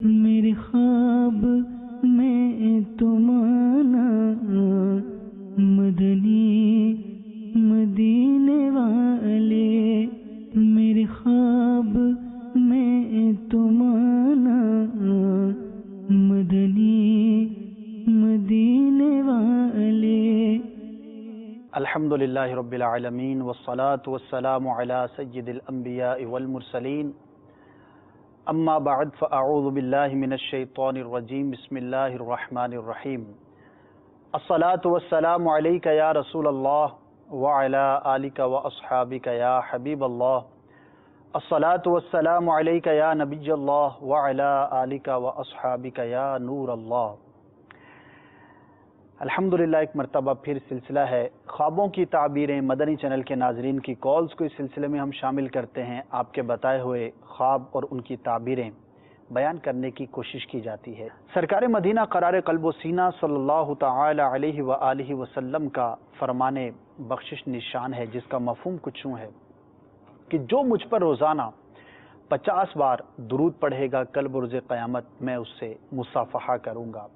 میرے خواب میں تمہارا مدنی مدینے والے، میرے خواب میں تمہارا مدنی مدینے والے۔ الحمدللہ رب العالمین والصلاة والسلام علی سید الانبیاء والمرسلین، اما بعد فاعوذ باللہ من الشیطان الرجیم، بسم اللہ الرحمن الرحیم۔ الصلاة والسلام علیک یا رسول اللہ وعلی آلک واصحابک یا حبیب اللہ، الصلاة والسلام علیک یا نبی اللہ وعلی آلک واصحابک یا نور اللہ۔ الحمدللہ ایک مرتبہ پھر سلسلہ ہے خوابوں کی تعبیریں، مدنی چینل کے ناظرین کی کالز کو اس سلسلے میں ہم شامل کرتے ہیں۔ آپ کے بتائے ہوئے خواب اور ان کی تعبیریں بیان کرنے کی کوشش کی جاتی ہے۔ سرکار مدینہ قرار قلب و سینہ صلی اللہ تعالی علیہ وآلہ وسلم کا فرمان بخشش نشان ہے، جس کا مفہوم کچھ یوں ہے کہ جو مجھ پر روزانہ 50 بار درود پڑھے گا، کل بروز قیامت میں اس سے مصافحہ کروں گا۔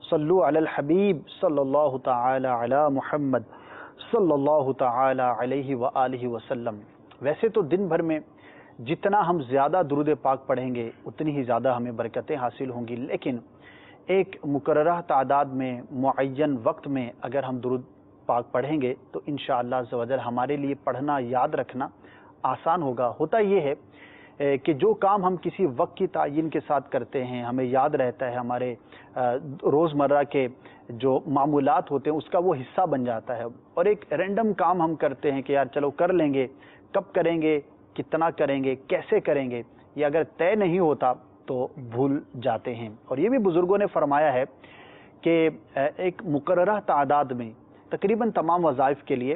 صلو علی الحبیب صلی اللہ تعالی علی محمد صلی اللہ تعالی علیہ وآلہ وسلم۔ ویسے تو دن بھر میں جتنا ہم زیادہ درود پاک پڑھیں گے اتنی ہی زیادہ ہمیں برکتیں حاصل ہوں گی، لیکن ایک مقررہ تعداد میں، معین وقت میں اگر ہم درود پاک پڑھیں گے تو انشاءاللہ عز و جل ہمارے لیے پڑھنا، یاد رکھنا آسان ہوگا۔ ہوتا یہ ہے کہ جو کام ہم کسی وقت کی تعین کے ساتھ کرتے ہیں، ہمیں یاد رہتا ہے، ہمارے روزمرہ کے جو معمولات ہوتے ہیں اس کا وہ حصہ بن جاتا ہے، اور ایک رینڈم کام ہم کرتے ہیں کہ یار چلو کر لیں گے، کب کریں گے، کتنا کریں گے، کیسے کریں گے، یہ اگر طے نہیں ہوتا تو بھول جاتے ہیں۔ اور یہ بھی بزرگوں نے فرمایا ہے کہ ایک مقررہ تعداد میں تقریباً تمام وظائف کے لیے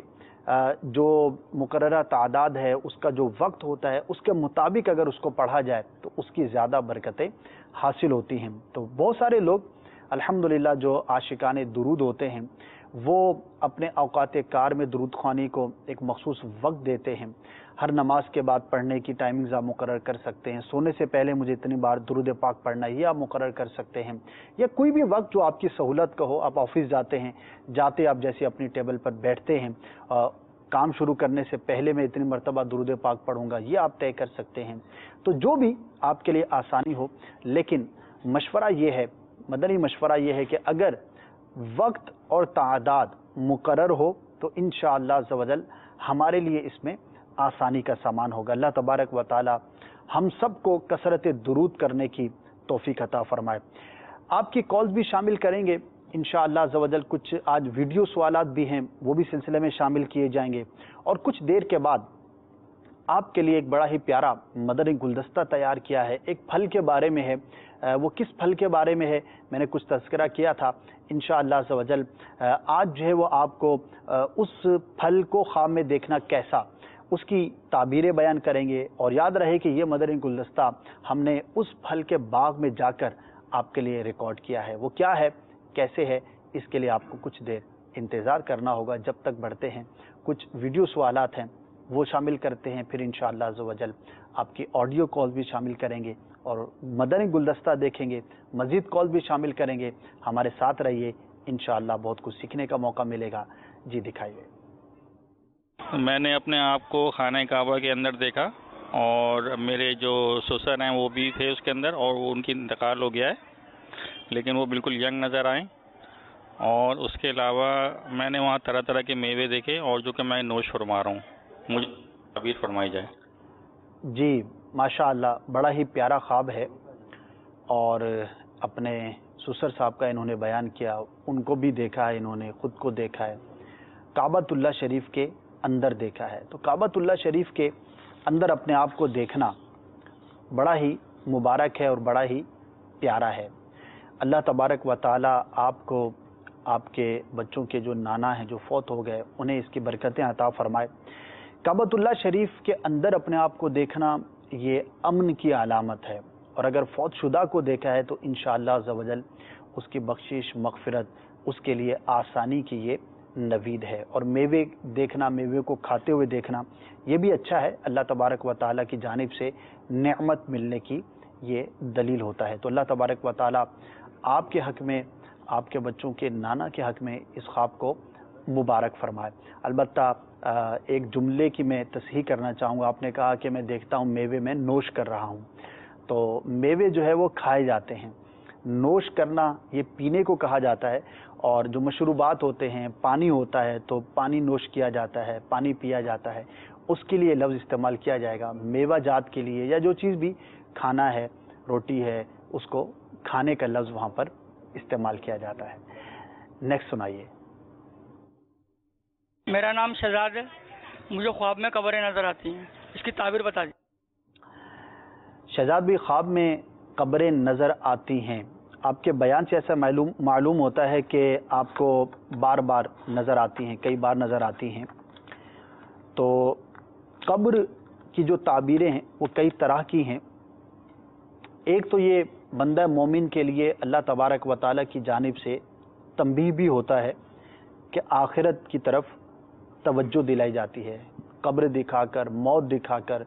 جو مقررہ تعداد ہے، اس کا جو وقت ہوتا ہے، اس کے مطابق اگر اس کو پڑھا جائے تو اس کی زیادہ برکتیں حاصل ہوتی ہیں۔ تو بہت سارے لوگ الحمدللہ جو عاشقان درود ہوتے ہیں وہ اپنے اوقات کار میں درود خوانی کو ایک مخصوص وقت دیتے ہیں۔ ہر نماز کے بعد پڑھنے کی ٹائمنگز آپ مقرر کر سکتے ہیں، سونے سے پہلے مجھے اتنی بار درود پاک پڑھنا ہے یہ آپ مقرر کر سکتے ہیں، یا کوئی بھی وقت جو آپ کی سہولت کا ہو۔ آپ آفس جاتے ہیں، جاتے آپ جیسے اپنی ٹیبل پر بیٹھتے ہیں، کام شروع کرنے سے پہلے میں اتنی مرتبہ درود پاک پڑھوں گا، یہ آپ طے کر سکتے ہیں۔ تو جو بھی آپ کے لیے آسانی ہو، لیکن مشورہ یہ ہے، مدنی مشورہ یہ ہے کہ اگر وقت اور تعداد مقرر ہو تو انشاءاللہ عز و جل ہمارے لیے اس میں آسانی کا سامان ہوگا۔ اللہ تبارک و تعالی ہم سب کو کثرت درود کرنے کی توفیق عطا فرمائے۔ آپ کی کالز بھی شامل کریں گے انشاءاللہ عز و جل، کچھ آج ویڈیو سوالات بھی ہیں وہ بھی سلسلے میں شامل کیے جائیں گے، اور کچھ دیر کے بعد آپ کے لیے ایک بڑا ہی پیارا مدنی گلدستہ تیار کیا ہے۔ ایک پھل کے بارے میں ہے، وہ کس پھل کے بارے میں ہے میں نے کچھ تذکرہ کیا تھا، انشاءاللہ عز و جل آج جو ہے وہ آپ کو اس پھل کو خواب میں دیکھنا کیسا، اس کی تعبیریں بیان کریں گے۔ اور یاد رہے کہ یہ مدنی گلدستہ ہم نے اس پھل کے باغ میں جا کر آپ کے لیے ریکارڈ کیا ہے۔ وہ کیا ہے، کیسے ہے، اس کے لیے آپ کو کچھ دیر انتظار کرنا ہوگا جب تک بڑھتے ہیں۔ کچھ ویڈیو سوالات ہیں وہ شامل کرتے ہیں، پھر انشاءاللہ عز و جل آپ کی آڈیو کال بھی شامل کریں گے اور مدنی گلدستہ دیکھیں گے، مزید کال بھی شامل کریں گے۔ ہمارے ساتھ رہیے، انشاءاللہ بہت کچھ سیکھنے کا موقع ملے گا۔ جی دکھائیے۔ میں نے اپنے آپ کو خانہ کعبہ کے اندر دیکھا، اور میرے جو سسر ہیں وہ بھی تھے اس کے اندر، اور ان کی انتقال ہو گیا ہے، لیکن وہ بالکل ینگ نظر آئیں۔ اور اس کے علاوہ میں نے وہاں طرح طرح کے میوے دیکھے، اور جو کہ میں نوش فرما رہا ہوں، مجھے تعبیر فرمائی جائے۔ جی ماشاءاللہ بڑا ہی پیارا خواب ہے، اور اپنے سسر صاحب کا انہوں نے بیان کیا، ان کو بھی دیکھا ہے، انہوں نے خود کو دیکھا ہے، کعبۃ اللہ شریف کے اندر دیکھا ہے۔ تو کعبۃ اللہ شریف کے اندر اپنے آپ کو دیکھنا بڑا ہی مبارک ہے اور بڑا ہی پیارا ہے۔ اللہ تبارک و تعالی آپ کو، آپ کے بچوں کے جو نانا ہیں جو فوت ہو گئے، انہیں اس کی برکتیں عطا فرمائے۔ کعبۃ اللہ شریف کے اندر اپنے آپ کو دیکھنا یہ امن کی علامت ہے، اور اگر فوت شدہ کو دیکھا ہے تو انشاءاللہ عز و جل اس کی بخشش، مغفرت، اس کے لیے آسانی کی یہ نوید ہے۔ اور میوے دیکھنا، میوے کو کھاتے ہوئے دیکھنا، یہ بھی اچھا ہے، اللہ تبارک و تعالیٰ کی جانب سے نعمت ملنے کی یہ دلیل ہوتا ہے۔ تو اللہ تبارک و تعالی آپ کے حق میں، آپ کے بچوں کے نانا کے حق میں اس خواب کو مبارک فرمائے۔ البتہ ایک جملے کی میں تصحیح کرنا چاہوں گا۔ آپ نے کہا کہ میں دیکھتا ہوں میوے میں نوش کر رہا ہوں، تو میوے جو ہے وہ کھائے جاتے ہیں، نوش کرنا یہ پینے کو کہا جاتا ہے، اور جو مشروبات ہوتے ہیں، پانی ہوتا ہے تو پانی نوش کیا جاتا ہے، پانی پیا جاتا ہے، اس کے لیے لفظ استعمال کیا جائے گا۔ میوہ جات کے لیے یا جو چیز بھی کھانا ہے، روٹی ہے، اس کو کھانے کا لفظ وہاں پر استعمال کیا جاتا ہے۔ نیکسٹ سنائیے۔ میرا نام شہزاد ہے، مجھے خواب میں قبریں نظر آتی ہیں، اس کی تعبیر بتا دیجیے۔ شہزاد بھی خواب میں قبریں نظر آتی ہیں، آپ کے بیان سے ایسا معلوم ہوتا ہے کہ آپ کو بار بار نظر آتی ہیں، کئی بار نظر آتی ہیں۔ تو قبر کی جو تعبیریں ہیں وہ کئی طرح کی ہیں۔ ایک تو یہ بندہ مومن کے لیے اللہ تبارک و تعالیٰ کی جانب سے تنبیہ بھی ہوتا ہے کہ آخرت کی طرف توجہ دلائی جاتی ہے، قبر دکھا کر، موت دکھا کر،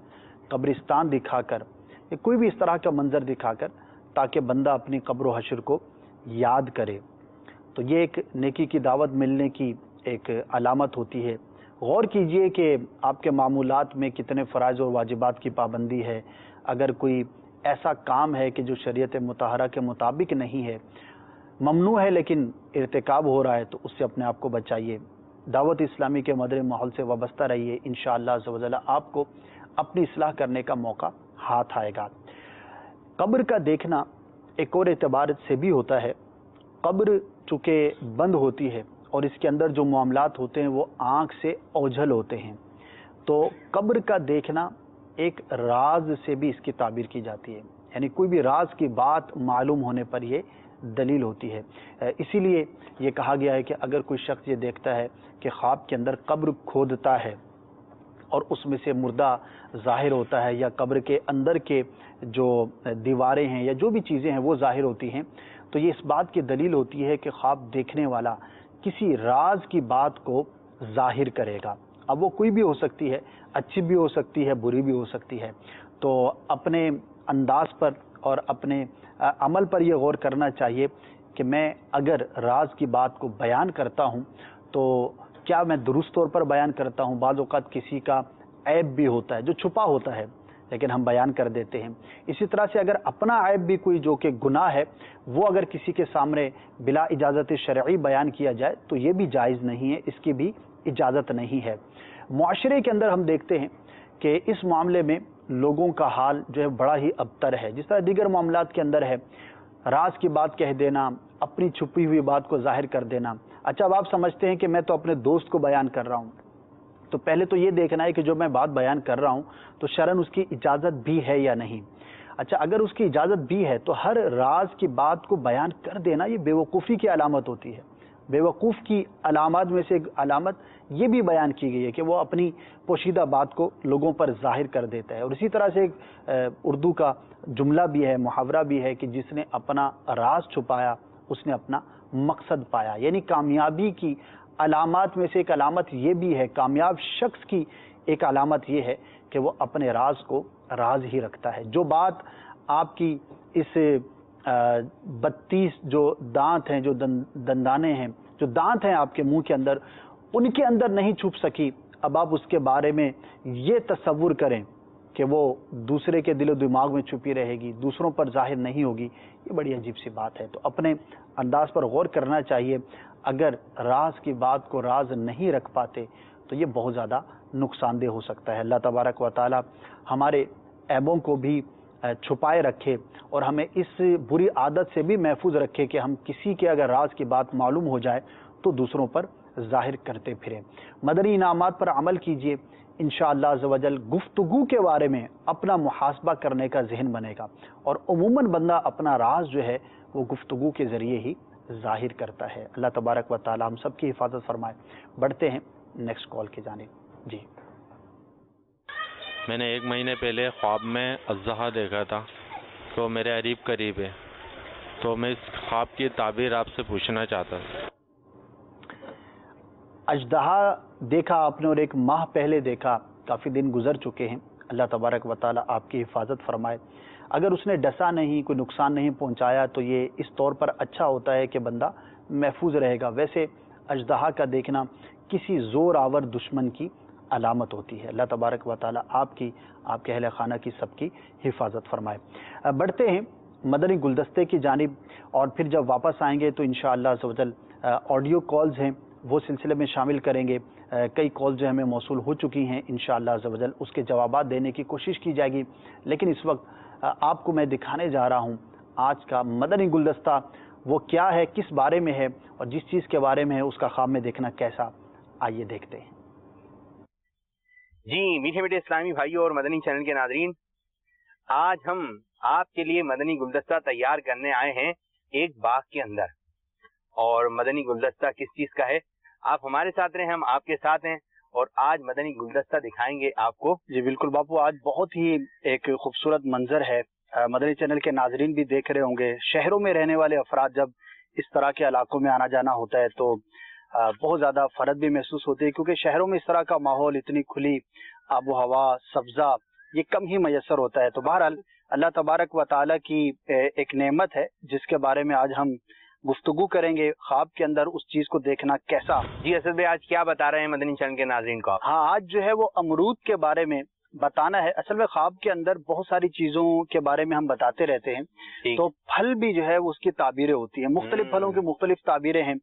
قبرستان دکھا کر، یا کوئی بھی اس طرح کا منظر دکھا کر، تاکہ بندہ اپنی قبر و حشر کو یاد کرے۔ تو یہ ایک نیکی کی دعوت ملنے کی ایک علامت ہوتی ہے۔ غور کیجئے کہ آپ کے معمولات میں کتنے فرائض اور واجبات کی پابندی ہے۔ اگر کوئی ایسا کام ہے کہ جو شریعت مطہرہ کے مطابق نہیں ہے، ممنوع ہے لیکن ارتکاب ہو رہا ہے، تو اس سے اپنے آپ کو بچائیے۔ دعوت اسلامی کے مدر ماحول سے وابستہ رہیے، انشاءاللہ عز و جل آپ کو اپنی اصلاح کرنے کا موقع ہاتھ آئے گا۔ قبر کا دیکھنا ایک اور اعتبار سے بھی ہوتا ہے۔ قبر چونکہ بند ہوتی ہے اور اس کے اندر جو معاملات ہوتے ہیں وہ آنکھ سے اوجھل ہوتے ہیں، تو قبر کا دیکھنا ایک راز سے بھی اس کی تعبیر کی جاتی ہے، یعنی کوئی بھی راز کی بات معلوم ہونے پر یہ دلیل ہوتی ہے۔ اسی لیے یہ کہا گیا ہے کہ اگر کوئی شخص یہ دیکھتا ہے کہ خواب کے اندر قبر کھودتا ہے اور اس میں سے مردہ ظاہر ہوتا ہے، یا قبر کے اندر کے جو دیواریں ہیں یا جو بھی چیزیں ہیں وہ ظاہر ہوتی ہیں، تو یہ اس بات کی دلیل ہوتی ہے کہ خواب دیکھنے والا کسی راز کی بات کو ظاہر کرے گا۔ اب وہ کوئی بھی ہو سکتی ہے، اچھی بھی ہو سکتی ہے، بری بھی ہو سکتی ہے۔ تو اپنے انداز پر اور اپنے عمل پر یہ غور کرنا چاہیے کہ میں اگر راز کی بات کو بیان کرتا ہوں تو کیا میں درست طور پر بیان کرتا ہوں؟ بعض اوقات کسی کا عیب بھی ہوتا ہے جو چھپا ہوتا ہے لیکن ہم بیان کر دیتے ہیں۔ اسی طرح سے اگر اپنا عیب بھی کوئی جو کہ گناہ ہے وہ اگر کسی کے سامنے بلا اجازت شرعی بیان کیا جائے تو یہ بھی جائز نہیں ہے، اس کی بھی اجازت نہیں ہے۔ معاشرے کے اندر ہم دیکھتے ہیں کہ اس معاملے میں لوگوں کا حال جو ہے بڑا ہی ابتر ہے، جس طرح دیگر معاملات کے اندر ہے، راز کی بات کہہ دینا، اپنی چھپی ہوئی بات کو ظاہر کر دینا۔ اچھا، اب آپ سمجھتے ہیں کہ میں تو اپنے دوست کو بیان کر رہا ہوں، تو پہلے تو یہ دیکھنا ہے کہ جو میں بات بیان کر رہا ہوں تو شرعاً اس کی اجازت بھی ہے یا نہیں۔ اچھا، اگر اس کی اجازت بھی ہے تو ہر راز کی بات کو بیان کر دینا یہ بیوقوفی کی علامت ہوتی ہے۔ بیوقوف کی علامات میں سے ایک علامت یہ بھی بیان کی گئی ہے کہ وہ اپنی پوشیدہ بات کو لوگوں پر ظاہر کر دیتا ہے۔ اور اسی طرح سے ایک اردو کا جملہ بھی ہے، محاورہ بھی ہے کہ جس نے اپنا راز چھپایا اس نے اپنا مقصد پایا، یعنی کامیابی کی علامات میں سے ایک علامت یہ بھی ہے، کامیاب شخص کی ایک علامت یہ ہے کہ وہ اپنے راز کو راز ہی رکھتا ہے۔ جو بات آپ کی اس 32 جو دانت ہیں، جو دندانے ہیں، جو دانت ہیں آپ کے منہ کے اندر، ان کے اندر نہیں چھپ سکی، اب آپ اس کے بارے میں یہ تصور کریں کہ وہ دوسرے کے دل و دماغ میں چھپی رہے گی، دوسروں پر ظاہر نہیں ہوگی، یہ بڑی عجیب سی بات ہے۔ تو اپنے انداز پر غور کرنا چاہیے۔ اگر راز کی بات کو راز نہیں رکھ پاتے تو یہ بہت زیادہ نقصان دہ ہو سکتا ہے۔ اللہ تبارک و تعالی ہمارے عیبوں کو بھی چھپائے رکھے اور ہمیں اس بری عادت سے بھی محفوظ رکھے کہ ہم کسی کے اگر راز کی بات معلوم ہو جائے تو دوسروں پر ظاہر کرتے پھریں۔ مدنی انعامات پر عمل کیجئے، انشاءاللہ عز و جل گفتگو کے بارے میں اپنا محاسبہ کرنے کا ذہن بنے گا، اور عموماً بندہ اپنا راز جو ہے وہ گفتگو کے ذریعے ہی ظاہر کرتا ہے۔ اللہ تبارک و تعالی ہم سب کی حفاظت فرمائے۔ بڑھتے ہیں نیکسٹ کال کی جانب۔ جی، میں نے 1 مہینے پہلے خواب میں اژدہا دیکھا تھا، تو میرے قریب ہے، تو میں اس خواب کی تعبیر آپ سے پوچھنا چاہتا ہوں۔ اژدہا دیکھا آپ نے اور 1 ماہ پہلے دیکھا، کافی دن گزر چکے ہیں، اللہ تبارک و تعالی آپ کی حفاظت فرمائے۔ اگر اس نے ڈسا نہیں، کوئی نقصان نہیں پہنچایا تو یہ اس طور پر اچھا ہوتا ہے کہ بندہ محفوظ رہے گا. ویسے اژدہا کا دیکھنا کسی زور آور دشمن کی علامت ہوتی ہے. اللہ تبارک و تعالی آپ کی، آپ کے اہل خانہ کی، سب کی حفاظت فرمائے. بڑھتے ہیں مدنی گلدستے کی جانب، اور پھر جب واپس آئیں گے تو انشاءاللہ عز و جل آڈیو کالز ہیں وہ سلسلے میں شامل کریں گے. کئی کال جو ہمیں موصول ہو چکی ہیں، انشاءاللہ عز و جل اس کے جوابات دینے کی کوشش کی جائے گی. لیکن اس وقت آپ کو میں دکھانے جا رہا ہوں آج کا مدنی گلدستہ وہ کیا ہے، کس بارے میں ہے، اور جس چیز کے بارے میں ہے اس کا خواب میں دیکھنا کیسا. آئیے دیکھتے ہیں. جی میٹھے میٹھے اسلامی بھائیوں اور مدنی چینل کے ناظرین، آج ہم آپ کے لیے مدنی گلدستہ تیار کرنے آئے ہیں ایک باغ کے اندر. اور مدنی گلدستہ کس چیز کا ہے، آپ ہمارے ساتھ رہیں، ہم آپ کے ساتھ ہیں، اور آج مدنی گلدستہ دکھائیں گے آپ کو. جی بالکل باپو، آج بہت ہی ایک خوبصورت منظر ہے. مدنی چینل کے ناظرین بھی دیکھ رہے ہوں گے. شہروں میں رہنے والے افراد جب اس طرح کے علاقوں میں آنا جانا ہوتا ہے تو بہت زیادہ فرد بھی محسوس ہوتی ہے، کیونکہ شہروں میں اس طرح کا ماحول، اتنی کھلی آب و ہوا، سبزہ، یہ کم ہی میسر ہوتا ہے. تو بہرحال اللہ تبارک و تعالیٰ کی ایک نعمت ہے جس کے بارے میں آج ہم گفتگو کریں گے. خواب کے اندر اس چیز کو دیکھنا کیسا. جی اسد بھائی، آج کیا بتا رہے ہیں مدنی چینل کے ناظرین کو آپ؟ ہاں، آج جو ہے وہ امرود کے بارے میں بتانا ہے. اصل میں خواب کے اندر بہت ساری چیزوں کے بارے میں ہم بتاتے رہتے ہیں، تو پھل بھی جو ہے وہ اس کی تعبیریں ہوتی ہیں. مختلف پھلوں کی مختلف تعبیریں ہیں.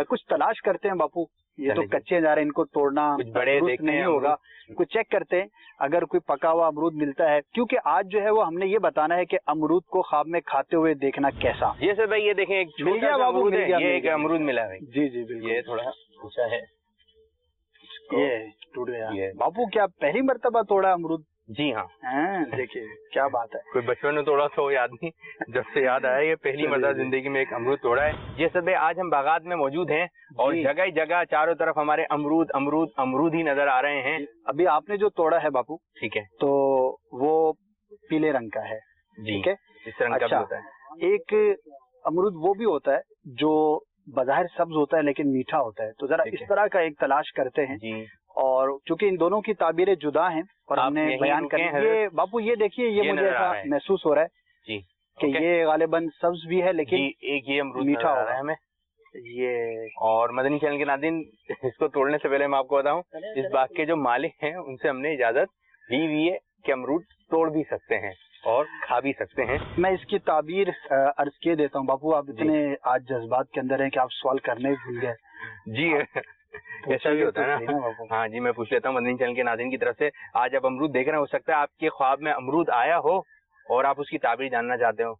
کچھ تلاش کرتے ہیں باپو، یہ تو کچے جا رہے ہیں، ان کو توڑنا بڑے نہیں ہوگا. کچھ چیک کرتے ہیں اگر کوئی پکا ہوا امرود ملتا ہے، کیونکہ آج جو ہے وہ ہم نے یہ بتانا ہے کہ امرود کو خواب میں کھاتے ہوئے دیکھنا کیسا. جی اسد بھائی، یہ دیکھیں ایک مل گیا بابو، امرود مل ہے، گیا، یہ ایک امرود ملا ہے. جی جی بالکل. یہ تھوڑا اونچا ہے، یہ ٹوٹ گیا باپو. کیا پہلی مرتبہ توڑا امرود؟ جی ہاں. دیکھیے کیا بات ہے. کوئی بچپن میں توڑا تو یاد نہیں، جب سے یاد آیا یہ پہلی مرتبہ زندگی میں ایک امرود توڑا ہے. جی اسد بھائی، آج ہم باغات میں موجود ہیں اور جگہ جگہ چاروں طرف ہمارے امرود امرود امرود ہی نظر آ رہے ہیں. ابھی آپ نے جو توڑا ہے باپو، ٹھیک ہے، تو وہ پیلے رنگ کا ہے. ٹھیک ہے، اس رنگ کا بھی ہوتا ہے. ایک امرود وہ بھی ہوتا ہے جو بظاہر سبز ہوتا ہے لیکن میٹھا ہوتا ہے. تو ذرا اس طرح کا ایک تلاش کرتے ہیں. جی، اور چونکہ ان دونوں کی تعبیریں جدا ہیں اور ہم نے بیان کر یہ باپو، یہ دیکھیے، یہ مجھے ایسا محسوس ہو رہا ہے جی کہ یہ غالباً سبز بھی ہے لیکن ایک یہ امرود میٹھا ہو ہو رہا ہے ہمیں. یہ اور مدنی چینل کے ناظرین، اس کو توڑنے سے پہلے میں آپ کو بتاؤں، اس باغ کے جو مالک ہیں ان سے ہم نے اجازت لی ہوئی ہے کہ امرود توڑ بھی سکتے ہیں اور کھا بھی سکتے ہیں. میں اس کی تعبیر عرض کیے دیتا ہوں. باپو آپ اتنے آج جذبات کے اندر ہیں کہ آپ سوال کرنے بھول گئے. جی ایسا بھی ہوتا ہے نا. ہاں جی، میں پوچھ لیتا ہوں مدنی چینل کے ناظرین کی طرف سے. آج آپ امرود دیکھ رہے ہیں، ہو سکتا ہے آپ کے خواب میں امرود آیا ہو اور آپ اس کی تعبیر جاننا چاہتے ہو،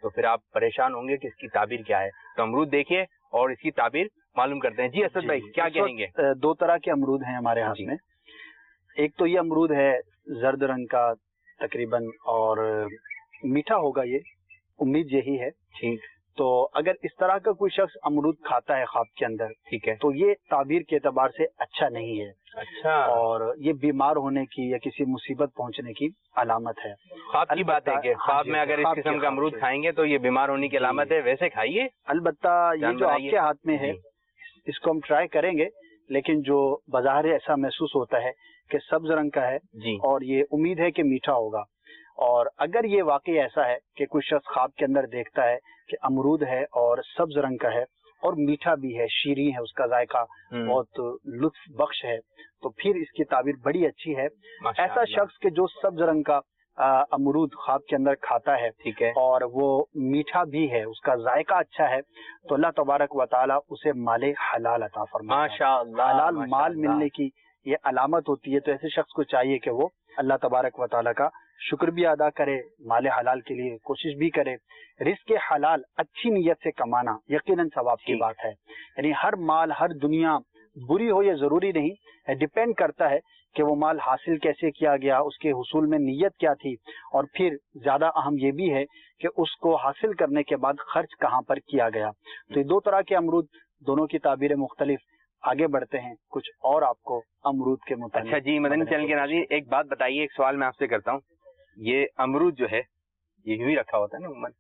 تو پھر آپ پریشان ہوں گے کہ اس کی تعبیر کیا ہے. تو امرود دیکھیے اور اس کی تعبیر معلوم کرتے ہیں. جی اسد بھائی، کیا کہیں گے؟ دو طرح کے امرود ہیں ہمارے ہاتھ میں. ایک تو یہ امرود ہے زرد رنگ کا تقریباً، اور میٹھا ہوگا، یہ امید یہی ہے. ٹھیک. تو اگر اس طرح کا کوئی شخص امرود کھاتا ہے خواب کے اندر، ٹھیک ہے، تو یہ تعبیر کے اعتبار سے اچھا نہیں ہے. اچھا. اور یہ بیمار ہونے کی یا کسی مصیبت پہنچنے کی علامت ہے. خواب کی بات ہے کہ خواب میں اگر اس قسم کا امرود کھائیں گے تو یہ بیمار ہونے کی علامت ہے. ویسے کھائیے، البتہ یہ جو آپ کے ہاتھ میں ہے اس کو ہم ٹرائی کریں گے، لیکن جو بظاہر ایسا محسوس ہوتا ہے کہ سبز رنگ کا ہے جی، اور یہ امید ہے کہ میٹھا ہوگا. اور اگر یہ واقعی ایسا ہے کہ کوئی شخص خواب کے اندر دیکھتا ہے کہ امرود ہے اور سبز رنگ کا ہے اور میٹھا بھی ہے، شیریں ہے، اس کا ذائقہ بہت لطف بخش ہے، تو پھر اس کی تعبیر بڑی اچھی ہے. ایسا شخص کہ جو سبز رنگ کا امرود خواب کے اندر کھاتا ہے، ٹھیک ہے، اور وہ میٹھا بھی ہے، اس کا ذائقہ اچھا ہے، تو اللہ تبارک و تعالیٰ اسے مال حلال عطا فرمائے. ماشاءاللہ، حلال مال ملنے کی یہ علامت ہوتی ہے. تو ایسے شخص کو چاہیے کہ وہ اللہ تبارک و تعالیٰ کا شکر بھی ادا کرے، مال حلال کے لیے کوشش بھی کرے. رزق حلال اچھی نیت سے کمانا یقیناً ثواب کی بات ہے. یعنی ہر مال، ہر دنیا بری ہو یہ ضروری نہیں، ڈیپینڈ کرتا ہے کہ وہ مال حاصل کیسے کیا گیا، اس کے حصول میں نیت کیا تھی، اور پھر زیادہ اہم یہ بھی ہے کہ اس کو حاصل کرنے کے بعد خرچ کہاں پر کیا گیا. تو یہ دو طرح کے امرود، دونوں کی تعبیریں مختلف. آگے بڑھتے ہیں کچھ اور آپ کو امرود کے متعلق. اچھا جی، مدنی چینل کے ناظرین ایک بات بتائیے، ایک سوال میں آپ سے کرتا ہوں. یہ امرود جو ہے یہ یوں ہی رکھا ہوتا ہے نا عموماً،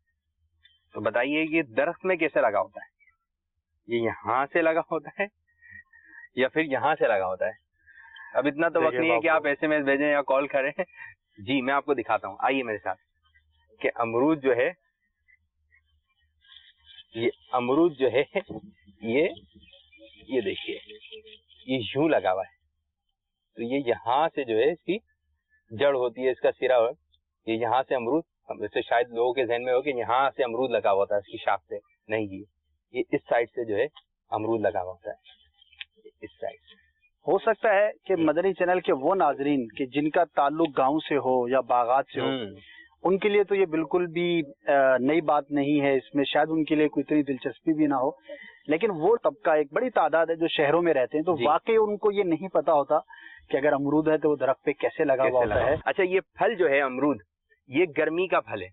تو بتائیے یہ درخت میں کیسے لگا ہوتا ہے؟ یہ یہاں سے لگا ہوتا ہے یا پھر یہاں سے لگا ہوتا ہے؟ اب اتنا تو وقت نہیں ہے کہ آپ ایس ایم ایس بھیجیں یا کال کریں. جی میں آپ کو دکھاتا ہوں، آئیے میرے ساتھ. کہ امرود جو ہے یہ دیکھیے یہ یوں لگا ہوا ہے. تو یہ یہاں سے جو ہے اس کی جڑ ہوتی ہے, اس کا سرا ہو, یہ یہاں سے امرود, ویسے شاید لوگوں کے ذہن میں ہو کہ یہاں سے امرود لگا ہوتا ہے اس کی شاخ سے, نہیں جی, یہ اس سائڈ سے جو ہے امرود لگا ہوتا ہے, اس سائڈ سے. ہو سکتا ہے کہ مدنی چینل کے وہ ناظرین کہ جن کا تعلق گاؤں سے ہو یا باغات سے ہو, ان کے لیے تو یہ بالکل بھی نئی بات نہیں ہے, اس میں شاید ان کے لیے کوئی اتنی دلچسپی بھی نہ ہو, لیکن وہ طبقہ ایک بڑی تعداد ہے جو شہروں میں رہتے ہیں, تو واقعی ان کو یہ نہیں پتا ہوتا کہ اگر امرود ہے تو وہ درخت پہ کیسے لگا ہوا ہوتا ہے. اچھا, یہ پھل جو ہے امرود, یہ گرمی کا پھل ہے.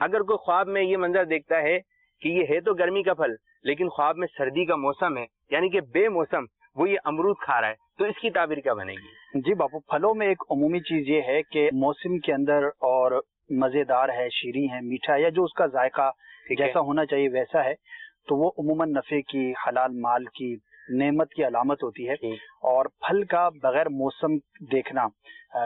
اگر کوئی خواب میں یہ منظر دیکھتا ہے کہ یہ ہے تو گرمی کا پھل, لیکن خواب میں سردی کا موسم ہے, یعنی کہ بے موسم وہ یہ امرود کھا رہا ہے, تو اس کی تعبیر کیا بنے گی؟ جی باپو, پھلوں میں ایک عمومی چیز یہ ہے کہ موسم کے اندر اور مزیدار ہے, شیریں ہے, میٹھا ہے, یا جو اس کا ذائقہ جیسا ہونا چاہیے ویسا ہے, تو وہ عموماً نفع کی, حلال مال کی, نعمت کی علامت ہوتی ہے. اور پھل کا بغیر موسم دیکھنا,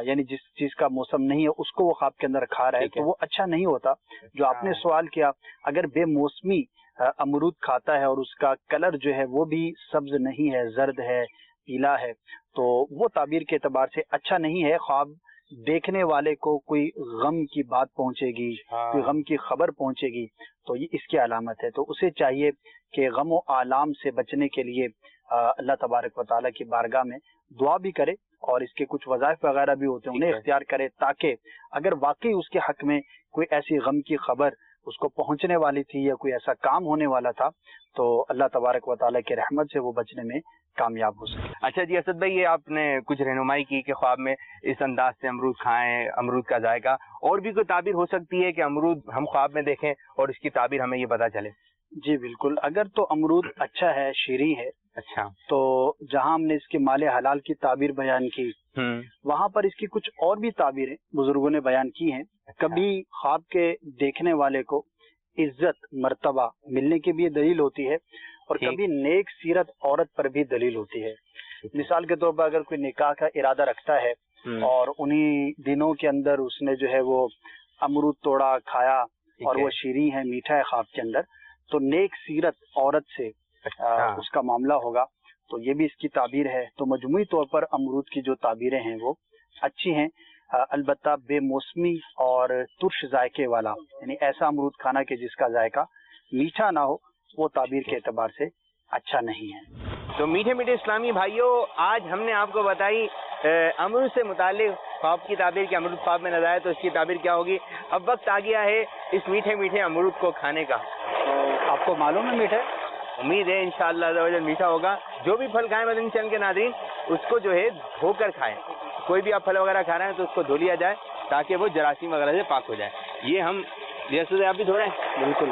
یعنی جس چیز کا موسم نہیں ہے اس کو وہ خواب کے اندر کھا رہا ہے, تو وہ اچھا نہیں ہوتا. جو آپ نے سوال کیا, اگر بے موسمی امرود کھاتا ہے اور اس کا کلر جو ہے وہ بھی سبز نہیں ہے, زرد ہے, پیلا ہے, تو وہ تعبیر کے اعتبار سے اچھا نہیں ہے. خواب دیکھنے والے کو کوئی غم کی بات پہنچے گی, کوئی غم کی خبر پہنچے گی, تو یہ اس کی علامت ہے. تو اسے چاہیے کہ غم و آلام سے بچنے کے لیے اللہ تبارک و تعالیٰ کی بارگاہ میں دعا بھی کرے, اور اس کے کچھ وظائف وغیرہ بھی ہوتے ہیں انہیں اختیار کرے, تاکہ اگر واقعی اس کے حق میں کوئی ایسی غم کی خبر اس کو پہنچنے والی تھی یا کوئی ایسا کام ہونے والا تھا, تو اللہ تبارک و تعالیٰ کی رحمت سے وہ بچنے میں کامیاب ہو سکے. اچھا جی اسد بھائی, یہ آپ نے کچھ رہنمائی کی کہ خواب میں اس انداز سے امرود کھائیں, امرود کا ذائقہ, اور بھی کوئی تعبیر ہو سکتی ہے کہ امرود ہم خواب میں دیکھیں اور اس کی تعبیر ہمیں یہ پتہ چلے؟ جی بالکل, اگر تو امرود اچھا ہے, شیریں ہے, اچھا, تو جہاں ہم نے اس کے مال حلال کی تعبیر بیان کی, وہاں پر اس کی کچھ اور بھی تعبیریں بزرگوں نے بیان کی ہیں. کبھی خواب کے دیکھنے والے کو عزت مرتبہ ملنے کی بھی یہ دلیل ہوتی ہے, اور کبھی نیک سیرت عورت پر بھی دلیل ہوتی ہے. مثال کے طور پر اگر کوئی نکاح کا ارادہ رکھتا ہے اور انہی دنوں کے اندر اس نے جو ہے وہ امرود توڑا, کھایا, اور وہ شیریں ہے, میٹھا ہے خواب کے اندر, تو نیک سیرت عورت سے اس کا معاملہ ہوگا. تو یہ بھی اس کی تعبیر ہے. تو مجموعی طور پر امرود کی جو تعبیریں ہیں وہ اچھی ہیں, البتہ بے موسمی اور ترش ذائقے والا, یعنی ایسا امرود کھانا کہ جس کا ذائقہ میٹھا نہ ہو, وہ تعبیر کے اعتبار سے اچھا نہیں ہے. تو میٹھے میٹھے اسلامی بھائیوں, آج ہم نے آپ کو بتائی امرود سے متعلق خواب کی تعبیر کہ امرود خواب میں نظر آئے تو اس کی تعبیر کیا ہوگی. اب وقت آ گیا ہے اس میٹھے میٹھے امرود کو کھانے کا. آپ کو معلوم ہے میٹھا؟ امید ہے انشاءاللہ عز و جل میٹھا ہوگا. جو بھی پھل کھائیں مدنی چینل کے ناظرین, اس کو جو ہے دھو کر کھائیں. کوئی بھی آپ پھل وغیرہ کھا رہے ہیں تو اس کو دھو لیا جائے تاکہ وہ جراثیم وغیرہ سے پاک ہو جائے. یہ ہم جیسے آپ بھی دھو رہے ہیں؟ بالکل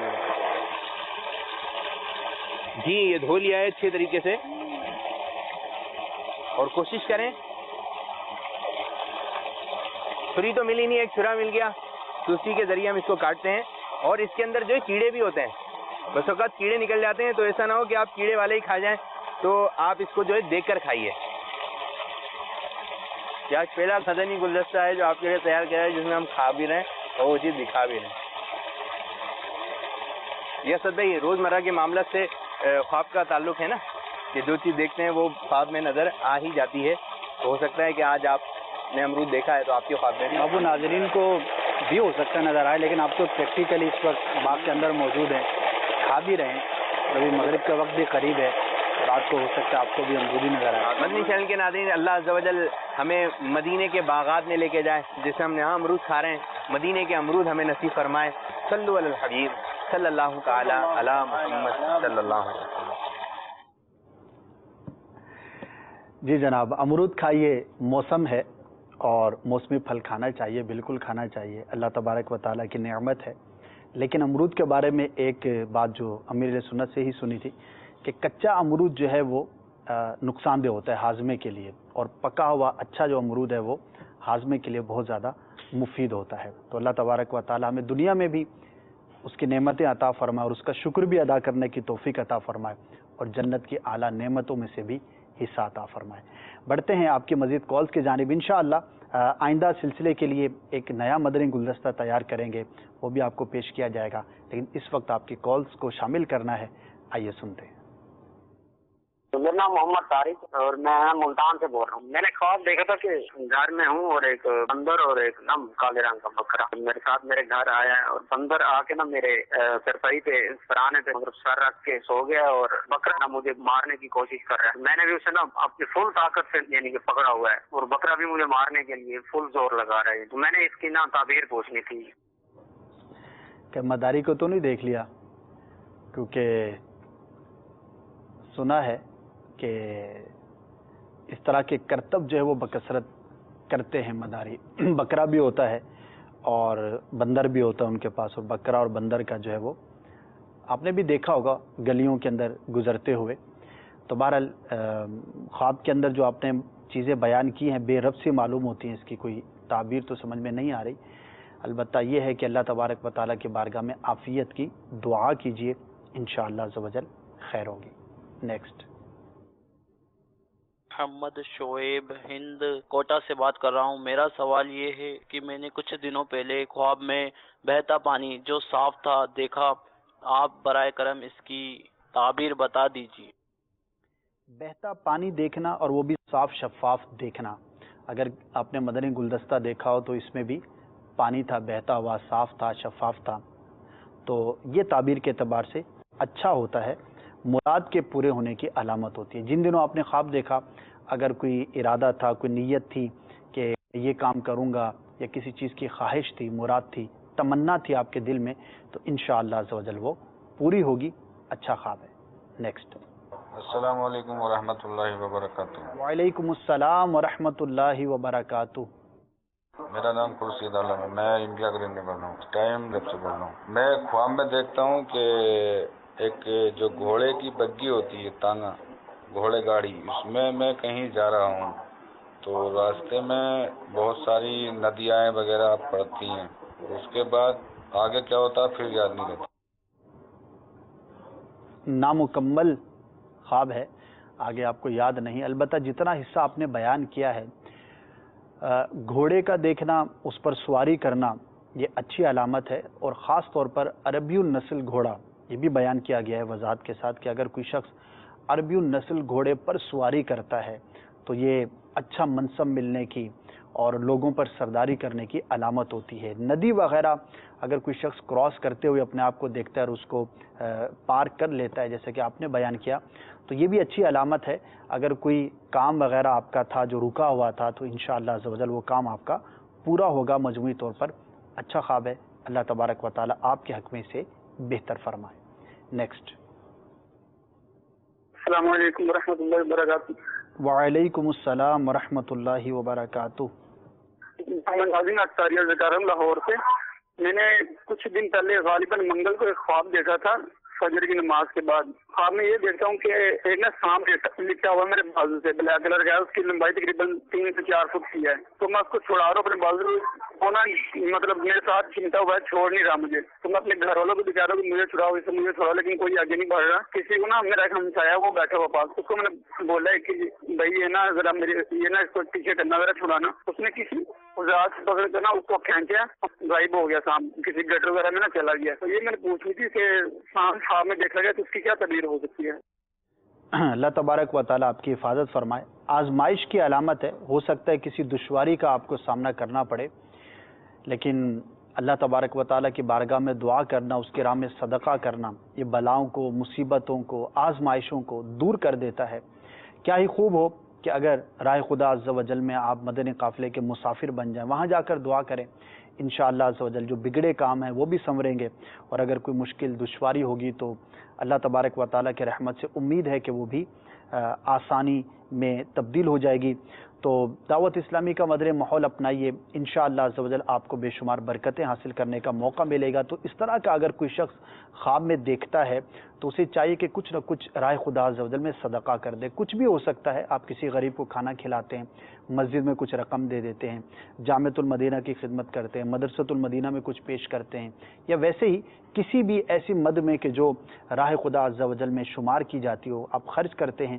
جی, یہ دھو لیا ہے اچھے طریقے سے, اور کوشش کریں, چھری تو ملی نہیں, ایک چھرا مل گیا تو اسی کے ذریعے ہم اس کو کاٹتے ہیں. اور اس کے اندر جو کیڑے بھی ہوتے ہیں, بس اوقات کیڑے نکل جاتے ہیں, تو ایسا نہ ہو کہ آپ کیڑے والے ہی کھا جائیں, تو آپ اس کو جو ہے دیکھ کر کھائیے. یہ آج پہلا مدنی گلدستہ ہے جو آپ کے لیے تیار کیا ہے, جس میں ہم کھا بھی رہے ہیں اور وہ چیز دکھا بھی رہے ہیں. یہ اسد بھائی روزمرہ کے معاملات سے خواب کا تعلق ہے نا, کہ جو چیز دیکھتے ہیں وہ خواب میں نظر آ ہی جاتی ہے. تو ہو سکتا ہے کہ آج آپ نے امرود دیکھا ہے تو آپ کے خواب میں بھی ابو ناظرین کو بھی ہو سکتا ہے نظر آئے, لیکن آپ تو پریکٹیکلی اس وقت باغ کے اندر موجود ہیں, کھا بھی رہے ہیں, ابھی مغرب کا وقت بھی قریب ہے, رات کو ہو سکتا ہے آپ کو بھی امرود ہی نظر آئے. مدنی چینل کے ناظرین, اللہ عز و جل ہمیں مدینے کے باغات میں لے کے جائے, جیسے ہم یہاں امرود کھا رہے ہیں, مدینے کے امرود ہمیں نصیب فرمائے. صلو علی الحبیب صلی اللہ تعالی علی محمد صلی اللہ علیہ وسلم. جی جناب, امرود کھائیے, موسم ہے اور موسمی پھل کھانا چاہیے, بالکل کھانا چاہیے, اللہ تبارک و تعالیٰ کی نعمت ہے. لیکن امرود کے بارے میں ایک بات جو امیر سنت سے ہی سنی تھی کہ کچا امرود جو ہے وہ نقصان دہ ہوتا ہے ہاضمے کے لیے, اور پکا ہوا اچھا جو امرود ہے وہ ہاضمے کے لیے بہت زیادہ مفید ہوتا ہے. تو اللہ تبارک و تعالیٰ ہمیں دنیا میں بھی اس کی نعمتیں عطا فرمائے اور اس کا شکر بھی ادا کرنے کی توفیق عطا فرمائے, اور جنت کی اعلیٰ نعمتوں میں سے بھی حصہ عطا فرمائے. بڑھتے ہیں آپ کی مزید کالز کی جانب. انشاءاللہ آئندہ سلسلے کے لیے ایک نیا مدنی گلدستہ تیار کریں گے، وہ بھی آپ کو پیش کیا جائے گا، لیکن اس وقت آپ کی کالز کو شامل کرنا ہے۔ آئیے سنتے ہیں۔ میرا نام محمد طارق اور میں ملتان سے بول رہا ہوں۔ میں نے خواب دیکھا تھا کہ گھر میں ہوں اور ایک بندر اور ایک نم کالے رنگ کا بکرا میرے ساتھ میرے گھر آیا ہے، اور بندر آ کے نا میرے چرپائی پہ سرانے پہ سر رکھ کے سو گیا، اور بکرا نا مجھے مارنے کی کوشش کر رہا ہے۔ میں نے بھی اسے نا اپنی فل طاقت سے یعنی کہ پکڑا ہوا ہے، اور بکرا بھی مجھے مارنے کے لیے فل زور لگا رہا ہے۔ تو میں نے اس کی نا تعبیر پوچھنی تھی کہ مداری کو تو نہیں دیکھ لیا؟ کیونکہ سنا ہے کہ اس طرح کے کرتب جو ہے وہ بکثرت کرتے ہیں مداری۔ بکرا بھی ہوتا ہے اور بندر بھی ہوتا ہے ان کے پاس، اور بکرا اور بندر کا جو ہے وہ آپ نے بھی دیکھا ہوگا گلیوں کے اندر گزرتے ہوئے۔ تو بہرحال خواب کے اندر جو آپ نے چیزیں بیان کی ہیں بے رب سی معلوم ہوتی ہیں، اس کی کوئی تعبیر تو سمجھ میں نہیں آ رہی۔ البتہ یہ ہے کہ اللہ تبارک و تعالیٰ کی بارگاہ میں عافیت کی دعا کیجئے، انشاءاللہ عز و جل خیر ہوگی۔ نیکسٹ۔ محمد شعیب ہند کوٹا سے بات کر رہا ہوں۔ میرا سوال یہ ہے کہ میں نے کچھ دنوں پہلے خواب میں بہتا پانی جو صاف تھا دیکھا، آپ برائے کرم اس کی تعبیر بتا دیجیے۔ بہتا پانی دیکھنا اور وہ بھی صاف شفاف دیکھنا، اگر آپ نے مدنی گلدستہ دیکھا ہو تو اس میں بھی پانی تھا، بہتا ہوا، صاف تھا، شفاف تھا، تو یہ تعبیر کے اعتبار سے اچھا ہوتا ہے، مراد کے پورے ہونے کی علامت ہوتی ہے۔ جن دنوں آپ نے خواب دیکھا، اگر کوئی ارادہ تھا، کوئی نیت تھی کہ یہ کام کروں گا، یا کسی چیز کی خواہش تھی، مراد تھی، تمنا تھی آپ کے دل میں، تو انشاءاللہ عز و جل وہ پوری ہوگی۔ اچھا خواب ہے۔ نیکسٹ۔ السلام علیکم ورحمۃ اللہ وبرکاتہ۔ وعلیکم السلام ورحمۃ اللہ وبرکاتہ۔ میرا نام خورشید عالم ہے، میں انڈیا گرین میں بول رہا ہوں، ٹائم جب سے بول رہا ہوں۔ میں خواب میں دیکھتا ہوں کہ ایک جو گھوڑے کی بگی ہوتی ہے، تانگا گھوڑے گاڑی، اس میں کہیں جا رہا ہوں، تو راستے میں بہت ساری ندیاں وغیرہ پڑتی ہیں، اس کے بعد آگے کیا ہوتا ہے پھر یاد نہیں رہتا۔ نامکمل خواب ہے، آگے آپ کو یاد نہیں، البتہ جتنا حصہ آپ نے بیان کیا ہے، گھوڑے کا دیکھنا، اس پر سواری کرنا، یہ اچھی علامت ہے، اور خاص طور پر عربی النسل گھوڑا، یہ بھی بیان کیا گیا ہے وضاحت کے ساتھ کہ اگر کوئی شخص عربی النسل گھوڑے پر سواری کرتا ہے تو یہ اچھا منصب ملنے کی اور لوگوں پر سرداری کرنے کی علامت ہوتی ہے۔ ندی وغیرہ اگر کوئی شخص کراس کرتے ہوئے اپنے آپ کو دیکھتا ہے اور اس کو پار کر لیتا ہے، جیسے کہ آپ نے بیان کیا، تو یہ بھی اچھی علامت ہے۔ اگر کوئی کام وغیرہ آپ کا تھا جو رکا ہوا تھا، تو انشاءاللہ عز و جل وہ کام آپ کا پورا ہوگا۔ مجموعی طور پر اچھا خواب ہے، اللہ تبارک و تعالیٰ آپ کے حق میں سے بہتر فرمائے۔ نیکسٹ۔ السلام علیکم ورحمۃ اللہ وبرکاتہ۔ وعلیکم السلام ورحمۃ اللہ وبرکاتہ۔ محمد عظیم اختاریہ سے کر رہا ہوں لاہور سے۔ میں نے کچھ دن پہلے غالباً منگل کو ایک خواب دیکھا تھا فجر کی نماز کے بعد۔ خواب میں یہ دیکھتا ہوں کہ ایک نا سانپ لپٹا ہوا میرے بازو سے، بلیک کلر کا ہے، اس کی لمبائی تقریباً 3 سے 4 فٹ کی ہے، تو میں اس کو چھڑا رہا ہوں اپنے بازو کو نا، مطلب میرے ساتھ چمٹا ہوا ہے، چھوڑ نہیں رہا مجھے، تو میں اپنے گھر والوں کو بھی کہہ رہا ہوں کہ مجھے چھڑاؤ، اسے مجھے چھڑاؤ، لیکن کوئی آگے نہیں بڑھ رہا۔ کسی کو نا میرا ایک ہمسایا وہ بیٹھا ہوا پاس، اس کو میں نے بولا ہے کہ بھائی یہ نا ذرا میرے یہ نا اس کو پیچھے کرنا، ذرا چھڑانا۔ اس نے کسی رات سے پکڑ کر نا اس کو کھینچا، غائب ہو گیا سانپ، کسی گٹر وغیرہ میں نا چلا گیا۔ تو یہ میں نے پوچھی تھی کہ سانپ خواب میں دیکھا گیا تو اس کی کیا تعبیر ہو سکتی ہے؟ اللہ تبارک و تعالیٰ آپ کی حفاظت فرمائے۔ آزمائش کی علامت ہے، ہو سکتا ہے کسی دشواری کا آپ کو سامنا کرنا پڑے، لیکن اللہ تبارک و تعالیٰ کی بارگاہ میں دعا کرنا، اس کے راہ میں صدقہ کرنا، یہ بلاؤں کو، مصیبتوں کو، آزمائشوں کو دور کر دیتا ہے۔ کیا ہی خوب ہو کہ اگر راہ خدا عز و جل میں آپ مدنی قافلے کے مسافر بن جائیں، وہاں جا کر دعا کریں، انشاءاللہ عز و جل جو بگڑے کام ہیں وہ بھی سنوریں گے، اور اگر کوئی مشکل دشواری ہوگی تو اللہ تبارک و تعالیٰ کے رحمت سے امید ہے کہ وہ بھی آسانی میں تبدیل ہو جائے گی۔ تو دعوت اسلامی کا مدنی ماحول اپنائیے، انشاءاللہ عز و جل آپ کو بے شمار برکتیں حاصل کرنے کا موقع ملے گا۔ تو اس طرح کا اگر کوئی شخص خواب میں دیکھتا ہے تو اسے چاہیے کہ کچھ نہ کچھ راہ خدا عز و جل میں صدقہ کر دے۔ کچھ بھی ہو سکتا ہے، آپ کسی غریب کو کھانا کھلاتے ہیں، مسجد میں کچھ رقم دے دیتے ہیں، جامعۃ المدینہ کی خدمت کرتے ہیں، مدرسۃ المدینہ میں کچھ پیش کرتے ہیں، یا ویسے ہی کسی بھی ایسی مد میں کہ جو راہ خدا عز و جل میں شمار کی جاتی ہو، آپ خرچ کرتے ہیں،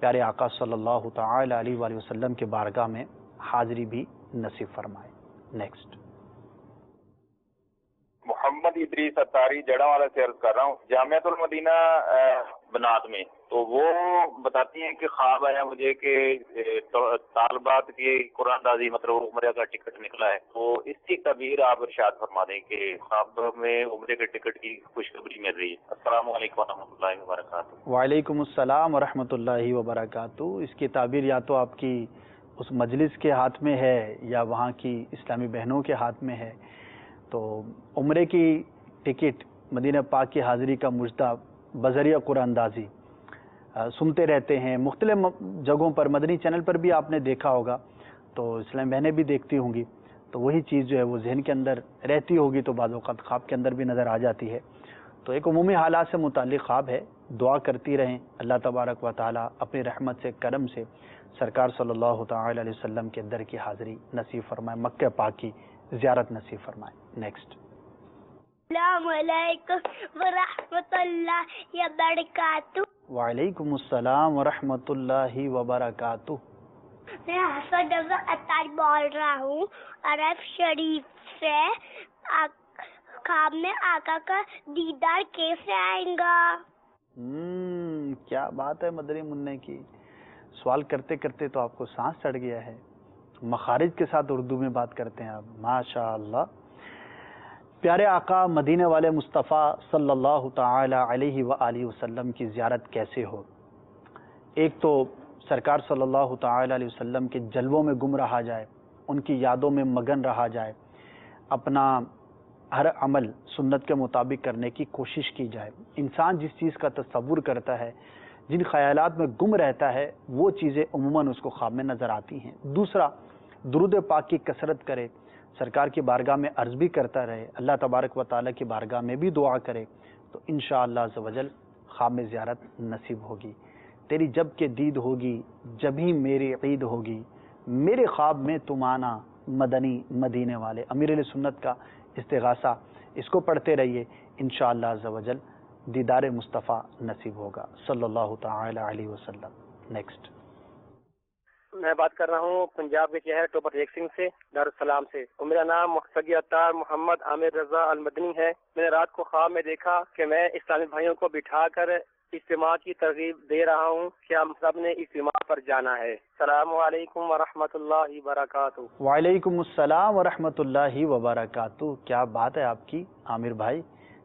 پیارے آقا صلی اللہ تعالی علیہ وآلہ وسلم کے بارگاہ میں حاضری بھی نصیب فرمائے۔ نیکسٹ۔ محمد ادریس اتاری جڑا والا سے عرض کر رہا ہوں، جامعۃ المدینہ بنات میں، تو وہ بتاتی ہیں کہ خواب آیا مجھے کہ طالبات کی قرآن دازی مطلب عمرہ کا ٹکٹ نکلا ہے، تو اس کی تعبیر آپ ارشاد فرما دیں کہ خواب میں عمرے کے ٹکٹ کی خوشخبری مل رہی ہے۔ السلام علیکم ورحمۃ اللہ وبرکاتہ۔ وعلیکم السلام ورحمۃ اللہ وبرکاتہ۔ اس کی تعبیر یا تو آپ کی اس مجلس کے ہاتھ میں ہے یا وہاں کی اسلامی بہنوں کے ہاتھ میں ہے۔ تو عمرے کی ٹکٹ، مدینہ پاک کی حاضری کا مجدہ بذریعہ قرآن اندازی سنتے رہتے ہیں مختلف جگہوں پر، مدنی چینل پر بھی آپ نے دیکھا ہوگا، تو اسلامی بہنیں بھی دیکھتی ہوں گی، تو وہی چیز جو ہے وہ ذہن کے اندر رہتی ہوگی، تو بعض اوقات خواب کے اندر بھی نظر آ جاتی ہے۔ تو ایک عمومی حالات سے متعلق خواب ہے، دعا کرتی رہیں، اللہ تبارک و تعالی اپنی رحمت سے کرم سے سرکار صلی اللہ تعالی علیہ وسلم کے در کی حاضری نصیب فرمائے، مکہ پاک کی زیارت نصیب فرمائے۔ نیکسٹ۔ السلام علیکم ورحمۃ اللہ وبرکاتہ۔ وعلیکم السلام ورحمۃ اللہ وبرکاتہ۔ میں حسن رضا اتاری بول رہا ہوں عرب شریف سے۔ خواب میں آقا کا دیدار کیسے آئیں گا؟ کیا بات ہے مدنی منع کی، سوال کرتے کرتے تو آپ کو سانس چڑھ گیا ہے، مخارج کے ساتھ اردو میں بات کرتے ہیں آپ، ماشاء اللہ۔ پیارے آقا مدینے والے مصطفیٰ صلی اللہ تعالی علیہ وآلہ وسلم کی زیارت کیسے ہو؟ ایک تو سرکار صلی اللہ تعالی علیہ وسلم کے جلووں میں گم رہا جائے، ان کی یادوں میں مگن رہا جائے، اپنا ہر عمل سنت کے مطابق کرنے کی کوشش کی جائے۔ انسان جس چیز کا تصور کرتا ہے، جن خیالات میں گم رہتا ہے، وہ چیزیں عموماً اس کو خواب میں نظر آتی ہیں۔ دوسرا، درود پاک کی کثرت کرے، سرکار کی بارگاہ میں عرض بھی کرتا رہے، اللہ تبارک و تعالیٰ کی بارگاہ میں بھی دعا کرے، تو انشاءاللہ عز و جل خواب میں زیارت نصیب ہوگی۔ تیری جب کہ دید ہوگی جبھی میری عید ہوگی، میرے خواب میں تم آنا مدنی مدینے والے، امیر علیہ سنت کا استغاثہ، اس کو پڑھتے رہیے، انشاءاللہ عز و جل دیدار مصطفیٰ نصیب ہوگا صلی اللہ تعالی علیہ وسلم۔ نیکسٹ۔ میں بات کر رہا ہوں پنجاب کے شہر ٹوپر ایک سنگھ سے، دارالسلام سے، اور میرا نام مقصدی عطار محمد عامر رضا المدنی ہے۔ میں نے رات کو خواب میں دیکھا کہ میں اسلامی بھائیوں کو بٹھا کر اجتماع کی ترغیب دے رہا ہوں کہ ہم سب نے اجتماع پر جانا ہے۔ السلام علیکم ورحمۃ اللہ وبرکاتہ۔ وعلیکم السلام ورحمۃ اللہ وبرکاتہ۔ کیا بات ہے آپ کی عامر بھائی،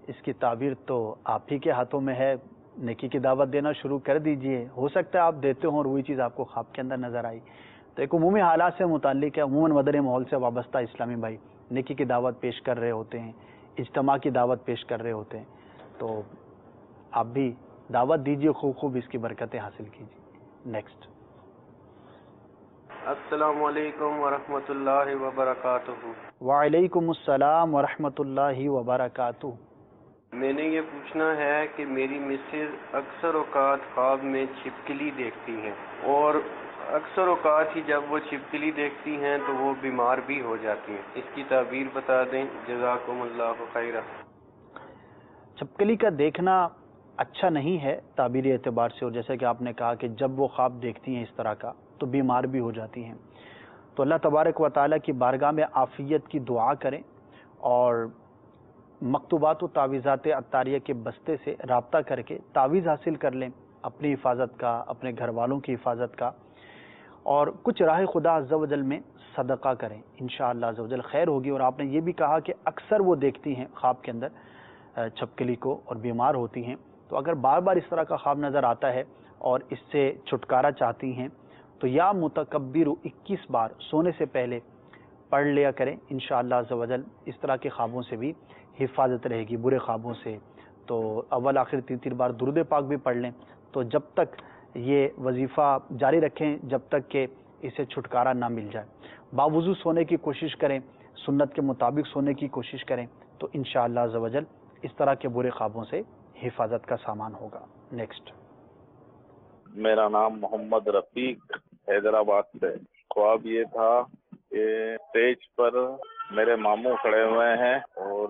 اس کی تعبیر تو آپ ہی کے ہاتھوں میں ہے، نیکی کی دعوت دینا شروع کر دیجئے، ہو سکتا ہے آپ دیتے ہوں اور وہی چیز آپ کو خواب کے اندر نظر آئی۔ تو ایک عمومی حالات سے متعلق ہے، عموماً مدنی ماحول سے وابستہ اسلامی بھائی نیکی کی دعوت پیش کر رہے ہوتے ہیں، اجتماع کی دعوت پیش کر رہے ہوتے ہیں، تو آپ بھی دعوت دیجئے، خوب خوب اس کی برکتیں حاصل کیجئے۔ نیکسٹ۔ السلام علیکم ورحمۃ اللہ وبرکاتہ۔ وعلیکم السلام ورحمۃ اللہ وبرکاتہ۔ میں نے یہ پوچھنا ہے کہ میری مسز اکثر اوقات خواب میں چھپکلی دیکھتی ہیں، اور اکثر اوقات ہی جب وہ چھپکلی دیکھتی ہیں تو وہ بیمار بھی ہو جاتی ہیں، اس کی تعبیر بتا دیں، جزاکم اللہ خیرہ۔ چھپکلی کا دیکھنا اچھا نہیں ہے تعبیری اعتبار سے، اور جیسا کہ آپ نے کہا کہ جب وہ خواب دیکھتی ہیں اس طرح کا تو بیمار بھی ہو جاتی ہیں، تو اللہ تبارک و تعالیٰ کی بارگاہ میں عافیت کی دعا کریں، اور مکتوبات و تعویذات عطاریہ کے بستے سے رابطہ کر کے تعویذ حاصل کر لیں، اپنی حفاظت کا، اپنے گھر والوں کی حفاظت کا، اور کچھ راہ خدا عز و جل میں صدقہ کریں، انشاءاللہ عز و جل خیر ہوگی۔ اور آپ نے یہ بھی کہا کہ اکثر وہ دیکھتی ہیں خواب کے اندر چھپکلی کو اور بیمار ہوتی ہیں، تو اگر بار بار اس طرح کا خواب نظر آتا ہے اور اس سے چھٹکارا چاہتی ہیں تو یا متکبر 21 بار سونے سے پہلے پڑھ لیا کریں، انشاءاللہ عز و جل اس طرح کے خوابوں سے بھی حفاظت رہے گی، برے خوابوں سے۔ تو اول آخر 3 بار درود پاک بھی پڑھ لیں، تو جب تک یہ وظیفہ جاری رکھیں جب تک کہ اسے چھٹکارا نہ مل جائے۔ باوضو سونے کی کوشش کریں، سنت کے مطابق سونے کی کوشش کریں، تو انشاءاللہ عز و جل اس طرح کے برے خوابوں سے حفاظت کا سامان ہوگا۔ نیکسٹ۔ میرا نام محمد رفیق حیدرآباد سے۔ خواب یہ تھا کہ اسٹیج پر میرے ماموں کھڑے ہوئے ہیں اور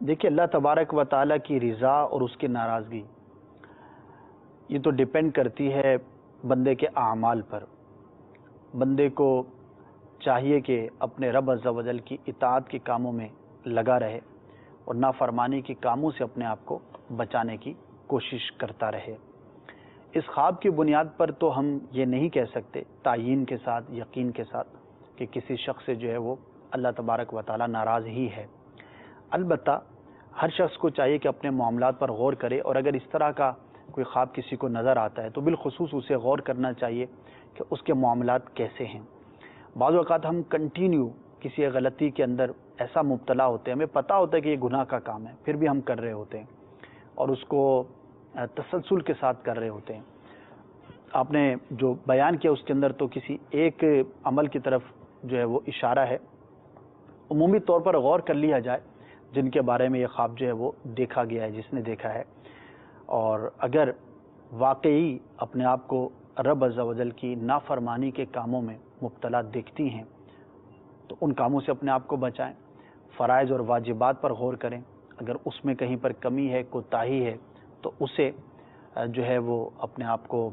دیکھیے اللہ تبارک و تعالیٰ کی رضا اور اس کی ناراضگی یہ تو ڈیپینڈ کرتی ہے بندے کے اعمال پر. بندے کو چاہیے کہ اپنے رب عز و جل کی اطاعت کے کاموں میں لگا رہے اور نافرمانی کے کاموں سے اپنے آپ کو بچانے کی کوشش کرتا رہے. اس خواب کی بنیاد پر تو ہم یہ نہیں کہہ سکتے تعیین کے ساتھ یقین کے ساتھ کہ کسی شخص سے جو ہے وہ اللہ تبارک و تعالیٰ ناراض ہی ہے. البتہ ہر شخص کو چاہیے کہ اپنے معاملات پر غور کرے، اور اگر اس طرح کا کوئی خواب کسی کو نظر آتا ہے تو بالخصوص اسے غور کرنا چاہیے کہ اس کے معاملات کیسے ہیں. بعض اوقات ہم کنٹینیو کسی غلطی کے اندر ایسا مبتلا ہوتے ہیں، ہمیں پتہ ہوتا ہے کہ یہ گناہ کا کام ہے، پھر بھی ہم کر رہے ہوتے ہیں اور اس کو تسلسل کے ساتھ کر رہے ہوتے ہیں. آپ نے جو بیان کیا اس کے اندر تو کسی ایک عمل کی طرف جو ہے وہ اشارہ ہے. عمومی طور پر غور کر لیا جائے جن کے بارے میں یہ خواب جو ہے وہ دیکھا گیا ہے، جس نے دیکھا ہے، اور اگر واقعی اپنے آپ کو رب عز و جل کی نافرمانی کے کاموں میں مبتلا دیکھتی ہیں تو ان کاموں سے اپنے آپ کو بچائیں. فرائض اور واجبات پر غور کریں، اگر اس میں کہیں پر کمی ہے، کوتاہی ہے تو اسے جو ہے وہ اپنے آپ کو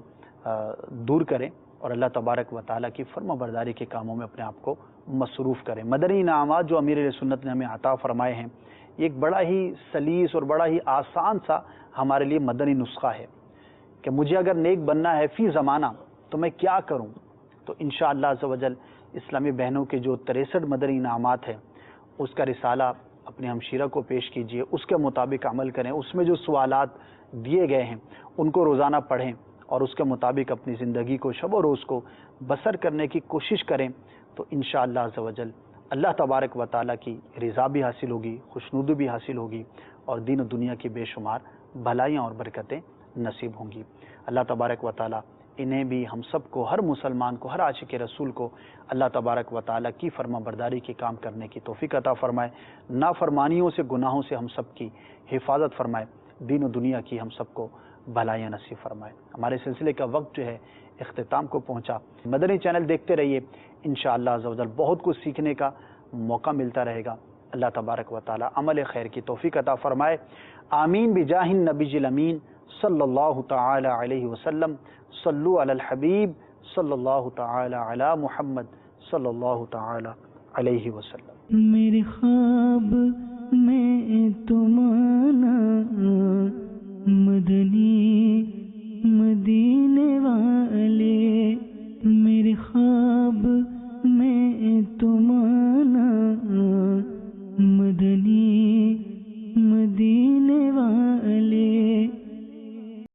دور کریں اور اللہ تبارک و تعالیٰ کی فرما برداری کے کاموں میں اپنے آپ کو مصروف کریں. مدنی انعامات جو امیر سنت نے ہمیں عطا فرمائے ہیں، یہ ایک بڑا ہی سلیس اور بڑا ہی آسان سا ہمارے لیے مدنی نسخہ ہے کہ مجھے اگر نیک بننا ہے فی زمانہ تو میں کیا کروں. تو انشاءاللہ عز و جل اسلامی بہنوں کے جو 63 مدنی انعامات ہیں اس کا رسالہ اپنے ہمشیرہ کو پیش کیجئے، اس کے مطابق عمل کریں. اس میں جو سوالات دیے گئے ہیں ان کو روزانہ پڑھیں اور اس کے مطابق اپنی زندگی کو شب و روز کو بسر کرنے کی کوشش کریں تو انشاءاللہ عز و جل اللہ تبارک و تعالیٰ کی رضا بھی حاصل ہوگی، خوشنودی بھی حاصل ہوگی اور دین و دنیا کی بے شمار بھلائیاں اور برکتیں نصیب ہوں گی. اللہ تبارک و تعالیٰ انہیں بھی، ہم سب کو، ہر مسلمان کو، ہر عاشق رسول کو اللہ تبارک و تعالیٰ کی فرما برداری کے کام کرنے کی توفیق عطا فرمائے. نافرمانیوں سے، گناہوں سے ہم سب کی حفاظت فرمائے. دین و دنیا کی ہم سب کو بھلائیاں نصیب فرمائے. ہمارے سلسلے کا وقت جو ہے اختتام کو پہنچا. مدنی چینل دیکھتے رہیے، انشاءاللہ عز و جل بہت کچھ سیکھنے کا موقع ملتا رہے گا. اللہ تبارک و تعالی عمل خیر کی توفیق عطا فرمائے. آمین بجاہ النبی الامین صلی اللہ تعالی علیہ وسلم. صلو علی الحبیب صلی اللہ تعالی علی محمد صلی اللہ تعالی علیہ وسلم. میرے خواب میں تمہارا مدنی مدینے والا